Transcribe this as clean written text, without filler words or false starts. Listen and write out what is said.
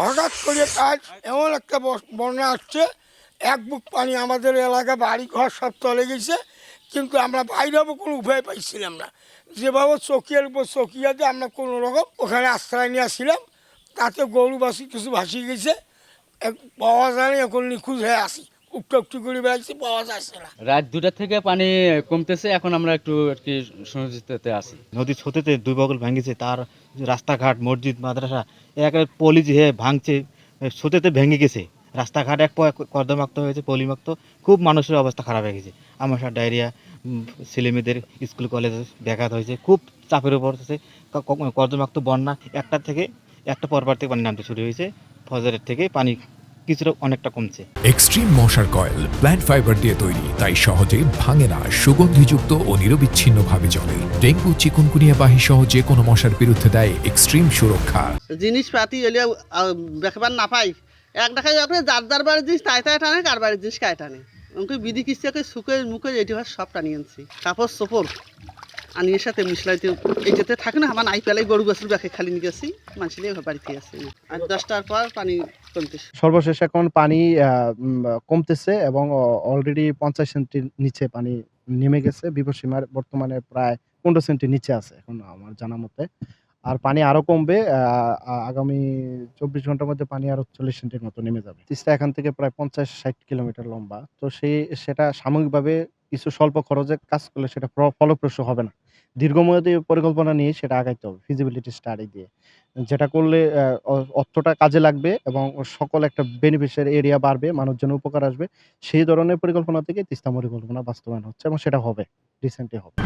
হঠাৎ করে আজ এমন একটা বন্যা আসছে, এক বুক পানি আমাদের এলাকা বাড়ি ঘর সব চলে গেছে, কিন্তু আমরা বাইরেও কোনো উপায় পাইছিলাম না। যেভাবে চকিয়ার উপর চকিয়াতে আমরা কোনো রকম ওখানে আশ্রয় নিয়ে আসছিলাম, তাতে গরু বাছুর কিছু ভাসিয়ে গেছে, পাওয়া যায় না, এখন নিখোঁজ হয়ে আসি, উক্ত উক্তি করে বেড়াচ্ছি, পাওয়া যাচ্ছে না। রাত 2টা থেকে পানি কমতেছে, এখন আমরা একটু আর কি স্বস্তিতে আছি। নদীর স্রোতেতে দুই বগল ভেঙেছে, তার রাস্তাঘাট মসজিদ মাদ্রাসা একেবারে পলি যে ভাঙছে, স্রোতেতে ভেঙে গেছে। রাস্তাঘাট এক কর্দমাক্ত হয়েছে, পলিমাক্ত, খুব মানুষের অবস্থা খারাপ হয়ে গেছে। আমাশা ডায়রিয়া, ছেলেমেয়েদের স্কুল কলেজে ব্যাঘাত হয়েছে, খুব চাপের উপর আছে। কর্দমাক্ত বন্যা একটা পরপর থেকে পানি নামতে শুরু হয়েছে। ফজরের থেকে পানি কিছুটা অনেকটা কমছে। এক্সট্রিম মশার কয়েল প্ল্যান্ট ফাইবার দিয়ে তৈরি, তাই সহজে ভাঙে না, সুগন্ধিযুক্ত ও নিরবিচ্ছিন্নভাবে জ্বলে। ডেঙ্গু, চিকুনগুনিয়া বাহি সহ যে কোনো মশার বিরুদ্ধে দেয় এক্সট্রিম সুরক্ষা। জিনিসপাতি এলে বেখবার না পাই, এক দেখায় আপনি যার বাড়ির জিনিস তাই টানে, কার বাড়ির জিনিস কায় টানে। ওকে বিধি কিস্তিকে সুখের মুখে এটি হয় সব টানিয়ে আনছি। কাপড় চোপড় আনিয়ে সাথে মিশলাইতে এই যেতে থাকে না, আমার নাই পেলাই গরু গাছের ব্যাখে খালি নিয়ে গেছি, মানুষের বাড়িতে আসি। আর 10টার পর পানি কমতেছে। সর্বশেষ এখন পানি কমতেছে এবং অলরেডি 50 সেন্টির নিচে পানি নেমে গেছে। বিপদসীমার বর্তমানে প্রায় 15 সেন্টির নিচে আছে এখন আমার জানা মতে। আর পানি আরো কমবে, আগামী 24 ঘন্টার মধ্যে পানি আরো 40 সেন্টির মতো নেমে যাবে। তিস্তা এখান থেকে প্রায় 50-60 কিলোমিটার লম্বা। তো সেটা সাময়িকভাবে কিছু স্বল্প খরচে কাজ করলে সেটা ফলপ্রসূ হবে না। দীর্ঘমেয়াদী পরিকল্পনা নিয়ে সেটা আগাইতে হবে, ফিজিবিলিটি স্টাডি দিয়ে। যেটা করলে অর্থটা কাজে লাগবে এবং সকল একটা বেনিফিশিয়ারি এরিয়া বাড়বে, মানুষজনের উপকার আসবে। সেই ধরনের পরিকল্পনা থেকে তিস্তা পরিকল্পনা বাস্তবায়ন হচ্ছে এবং সেটা হবে, রিসেন্টলি হবে।